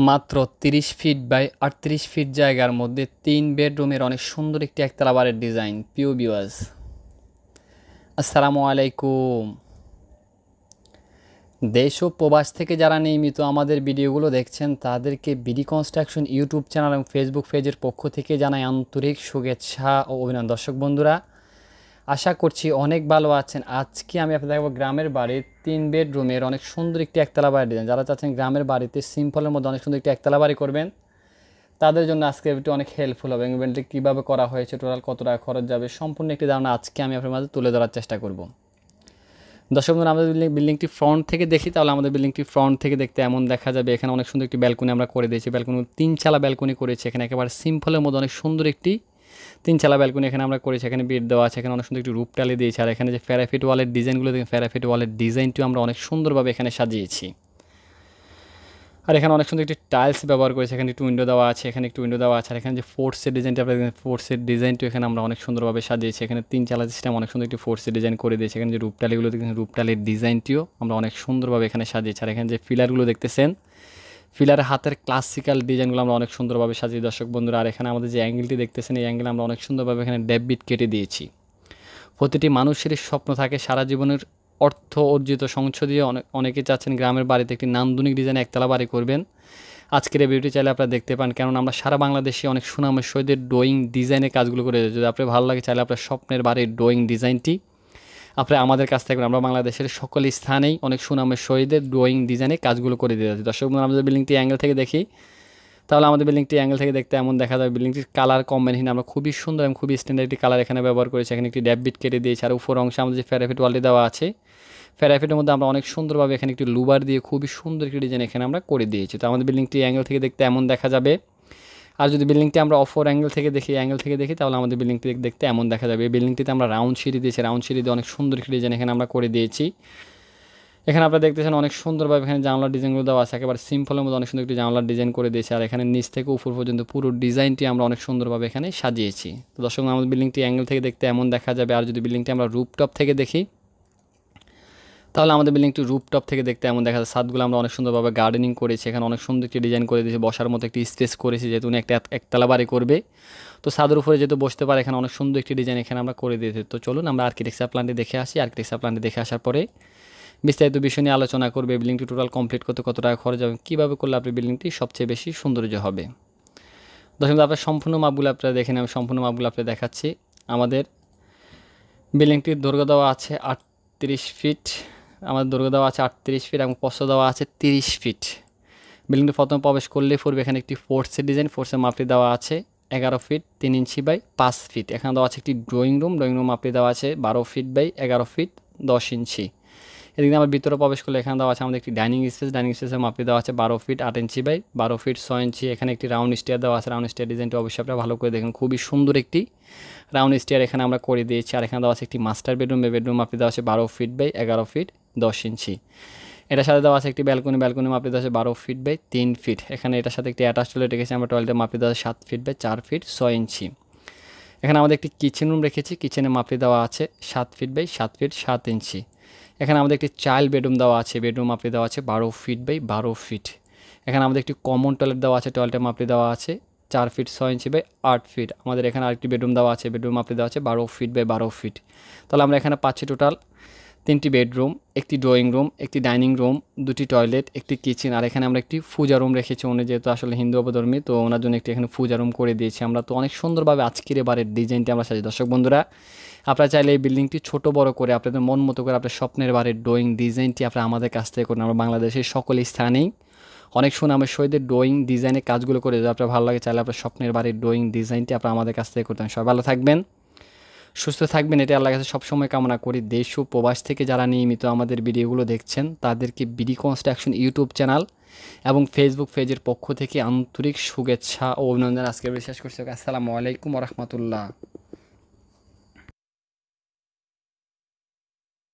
মাত্র ৩০ feet by ৩৮ fit জায়গার মধ্যে ৩ বেডরুমের অনেক সুন্দর একটি একতলা বাড়ির ডিজাইন। প্রিয় ভিউয়ার্স, আসসালামু আলাইকুম। দেশ ও প্রবাস থেকে যারা নিয়মিত আমাদের ভিডিওগুলো দেখছেন তাদেরকে বিডি কনস্ট্রাকশন ইউটিউব চ্যানেল এবং ফেসবুক পেজের পক্ষ থেকে জানাই আন্তরিক শুভেচ্ছা ও অভিনন্দন। দর্শক বন্ধুরা, আশা করছি অনেক ভালো আছেন। আজকে আমি আপনাদের দেখাবো গ্রামের বাড়ির ৩ বেডরুমের অনেক সুন্দর একটি একতলা বাড়ির ডিজাইন। যারা চাচ্ছেন গ্রামের বাড়িতে সিম্পলের মধ্যে অনেক সুন্দর একটি একতলা বাড়ি করবেন, তাদের জন্য আজকে একটু অনেক হেল্পফুল হবে। ইভেন্টটি কীভাবে করা হয়েছে, টোটাল কত টাকা খরচ যাবে, সম্পূর্ণ একটি ধারণা আজকে আমি আপনার মাঝে তুলে ধরার চেষ্টা করব। দর্শক বন্ধুরা, আমাদের বিল্ডিংটি ফ্রন্ট থেকে দেখি, তাহলে আমাদের বিল্ডিংটি ফ্রন্ট থেকে দেখতে এমন দেখা যাবে। এখানে অনেক সুন্দর একটি ব্যালকনি আমরা করে দিয়েছি। ব্যালকনি 3 চালা ব্যালকনি করেছি। এখানে একেবারে সিম্পলের মধ্যে অনেক সুন্দর একটি 3 চালা ব্যালকনি এখানে আমরা করেছি। এখানে বেড দেওয়া আছে, এখানে অনেক সুন্দর একটি রূপ টালি দিয়েছি। আর এখানে যে প্যারাফিট ওয়ালের ডিজাইনগুলো দেখেন, প্যারাফিট ওয়ালের ডিজাইনটিও আমরা অনেক সুন্দরভাবে এখানে সাজিয়েছি। আর এখানে অনেক সুন্দর একটি টাইলস ব্যবহার করেছে। এখানে একটু উইন্ডো দেওয়া আছে, এখানে একটু উইন্ডো দেওয়া আছে। আর এখানে যে ফোর্সের ডিজাইনটা আপনাদের ফোর্সের ডিজাইনটিও এখানে আমরা অনেক সুন্দরভাবে সাজিয়েছি। এখানে 3 চালা সিস্টেম অনেক সুন্দর একটি ফোর্সের ডিজাইন করে দিয়েছে। এখানে যে রূপটালিগুলো দেখছেন, রূপটালির ডিজাইনটিও আমরা অনেক সুন্দরভাবে এখানে সাজিয়েছি। আর এখানে যে পিলারগুলো দেখতেছেন, পিলারের হাতের ক্লাসিক্যাল ডিজাইনগুলো আমরা অনেক সুন্দরভাবে সাজিয়ে দর্শক বন্ধুরা। আর এখানে আমাদের যে অ্যাঙ্গেলটি দেখতেছেন, এই অ্যাঙ্গেল আমরা অনেক সুন্দরভাবে এখানে ডেববিট কেটে দিয়েছি। প্রতিটি মানুষেরই স্বপ্ন থাকে সারা জীবনের অর্থ অর্জিত সংসদীয় অনেকে চাচ্ছেন গ্রামের বাড়িতে একটি নান্দনিক ডিজাইনে একতলা বাড়ি করবেন। আজকের এই ভিডিওটি চাইলে আপনারা দেখতে পান, কেননা আমরা সারা বাংলাদেশে অনেক সুনামের সহিত ড্রয়িং ডিজাইনের কাজগুলো করে দিই। যদি আপনার ভালো লাগে, চাইলে আপনার স্বপ্নের বাড়ির ড্রয়িং ডিজাইনটি আপনারা আমাদের কাছ থেকে, আমরা বাংলাদেশের সকল স্থানেই অনেক সুনামের সহিত ড্রয়িং ডিজাইনের কাজগুলো করে দিয়ে যাচ্ছি। দর্শক বন্ধুরা, আমাদের বিল্ডিংটি অ্যাঙ্গেল থেকে দেখি, তাহলে আমাদের বিল্ডিংটি অ্যাঙ্গেল থেকে দেখতে এমন দেখা যায়। বিল্ডিংটির কালার কম্বিনেশন আমরা খুবই সুন্দর এবং খুবই স্ট্যান্ডার্ড একটি কালার এখানে ব্যবহার করেছি। এখানে একটি ড্যাববিট কেটে দিয়েছি। আর উপর অংশে আমাদের যে প্যারাফিট ওয়ালটি দেওয়া আছে, প্যারাফিটের মধ্যে আমরা অনেক সুন্দরভাবে এখানে একটি লুবার দিয়ে খুবই সুন্দর একটি ডিজাইন এখানে আমরা করে দিয়েছি। তো আমাদের বিল্ডিংটি অ্যাঙ্গেল থেকে দেখতে এমন দেখা যাবে। আর যদি বিল্ডিংটি আমরা অপর অ্যাঙ্গেল থেকে দেখি, তাহলে আমাদের বিল্ডিংটি দেখতে এমন দেখা যাবে। এই বিল্ডিংটিতে আমরা রাউন্ড সিঁড়ি দিয়েছি, রাউন্ড সিঁড়ি দিয়ে অনেক সুন্দর একটি ডিজাইন এখানে আমরা করে দিয়েছি। এখানে আপনারা দেখতেছেন অনেক সুন্দরভাবে এখানে জানলার ডিজাইনগুলো দেওয়া আছে। একেবারে সিম্পলের মধ্যে অনেক সুন্দর একটি জানলার ডিজাইন করে দিয়েছি। আর এখানে নিচ থেকে উপর পর্যন্ত পুরো ডিজাইনটি আমরা অনেক সুন্দরভাবে এখানে সাজিয়েছি। তো দর্শক, আমাদের বিল্ডিংটি অ্যাঙ্গেল থেকে দেখতে এমন দেখা যাবে। আর যদি বিল্ডিংটি আমরা রুপটপ থেকে দেখি, তাহলে আমাদের বিল্ডিংটি রুপটপ থেকে দেখতে এমন দেখা যায়। ছাদগুলো আমরা অনেক সুন্দরভাবে গার্ডেনিং করেছি। এখানে অনেক সুন্দর একটি ডিজাইন করে দিয়েছি, বসার মতো একটি স্পেস করেছি, যেহেতু উনি একটা একতলা বাড়ি করবে। তো ছাদের উপরে যেহেতু বসতে পারে, এখানে অনেক সুন্দর একটি ডিজাইন এখানে আমরা করে দিয়েছি। তো চলুন আমরা আর্কিটেকচার প্ল্যানটি দেখে আসি। আর্কিটেকচার প্ল্যানটি দেখে আসার পরে বিস্তারিত বিষয় নিয়ে আলোচনা করবে। বিল্ডিংটি টোটাল কমপ্লিট করতে কত টাকা খরচ হবে, কীভাবে করলে আপনার বিল্ডিংটি সবচেয়ে বেশি সৌন্দর্য হবে। দর্শক, আপনার সম্পূর্ণ মাপগুলো আপনারা দেখেন, আমি সম্পূর্ণ মাপগুলো আপনাদের দেখাচ্ছি। আমাদের বিল্ডিংটির দৈর্ঘ্য দেওয়া আছে 38 ফিট, আমাদের দৈর্ঘ্য দেওয়া আছে 38 ফিট এবং প্রস্থ দেওয়া আছে 30 ফিট। বিল্ডিংটি প্রথমে প্রবেশ করলেই পড়বে এখানে একটি ফোর্সের ডিজাইন। ফোর্সের মাপটি দেওয়া আছে 11 ফিট 3 ইঞ্চি বাই 5 ফিট। এখানে দেওয়া আছে একটি ড্রয়িং রুম, ড্রয়িং রুম মাপটি দেওয়া আছে 12 ফিট বাই 11 ফিট 10 ইঞ্চি। এদিকে আমার ভিতরে প্রবেশ করলে এখানে দেওয়া আছে আমাদের একটি ডাইনিং স্পেস, ডাইনিং স্পেসের মাপটি দেওয়া আছে 12 ফিট 8 ইঞ্চি বাই 12 ফিট 6 ইঞ্চি। এখানে একটি রাউন্ড স্টেয়ার দেওয়া আছে। রাউন্ড স্টেয়ার ডিজাইনটি অবশ্যই আপনারা ভালো করে দেখেন, খুবই সুন্দর একটি রাউন্ড স্টেয়ার এখানে আমরা করে দিয়েছি। আর এখানে দেওয়া আছে একটি মাস্টার বেডরুম, বেডরুম মাপটি দেওয়া আছে 12 ফিট বাই 11 ফিট 10 ইঞ্চি। এটার সাথে দেওয়া আছে একটি ব্যালকনি, ব্যালকনি মাপটি দেওয়া আছে 12 ফিট বাই 3 ফিট। এখানে এটার সাথে একটি অ্যাটাচ টয়লেট রেখেছি আমরা, টয়লেটের মাপটি দেওয়া আছে 7 ফিট বাই 4 ফিট 6 ইঞ্চি। এখানে আমাদের একটি কিচেন রুম রেখেছি, কিচেনের মাপটি দেওয়া আছে 7 ফিট বাই 7 ফিট 7 ইঞ্চি। এখানে আমাদের একটি চাইল্ড বেডরুম দেওয়া আছে, বেডরুম মাপটি দেওয়া আছে 12 ফিট বাই 12 ফিট। এখানে আমাদের একটি কমন টয়লেট দেওয়া আছে, টয়লেটের মাপটি দেওয়া আছে 4 ফিট 6 ইঞ্চি বাই 8 ফিট। আমাদের এখানে আরেকটি বেডরুম দেওয়া আছে, বেডরুম মাপটি দেওয়া আছে 12 ফিট বাই 12 ফিট। তাহলে আমরা এখানে পাচ্ছি টোটাল 3টি বেডরুম, একটি ড্রয়িং রুম, একটি ডাইনিং রুম, 2টি টয়লেট, একটি কিচেন। আর এখানে আমরা একটি পূজা রুম রেখেছি। উনি যেহেতু আসলে হিন্দু অবধর্মী, তো ওনার জন্য একটি এখানে পূজা রুম করে দিয়েছি আমরা। তো অনেক সুন্দরভাবে আজকের এবারের ডিজাইনটি আমরা সাজি। দর্শক বন্ধুরা, আপনারা চাইলে এই বিল্ডিংটি ছোট বড় করে আপনাদের মন মতো করে আপনার স্বপ্নের বাড়ির ড্রয়িং ডিজাইনটি আপনারা আমাদের কাছ থেকে করুন। আমরা বাংলাদেশের সকল স্থানেই অনেক সুনামের সহিত ড্রয়িং ডিজাইনের কাজগুলো করে, যদি আপনার ভালো লাগে চাইলে আপনার স্বপ্নের বাড়ির ড্রয়িং ডিজাইনটি আপনারা আমাদের কাছ থেকে করতেন। সবাই ভালো থাকবেন, সুস্থ থাকবেন, এটা আল্লাহর কাছে সবসময় কামনা করি। দেশ ও প্রবাস থেকে যারা নিয়মিত আমাদের ভিডিওগুলো দেখছেন তাদেরকে বিডি কনস্ট্রাকশন ইউটিউব চ্যানেল এবং ফেসবুক পেজের পক্ষ থেকে আন্তরিক শুভেচ্ছা ও অভিনন্দন। আজকে বিশ্বাস করছি। আসসালামু আলাইকুম ওয়া রাহমাতুল্লাহ।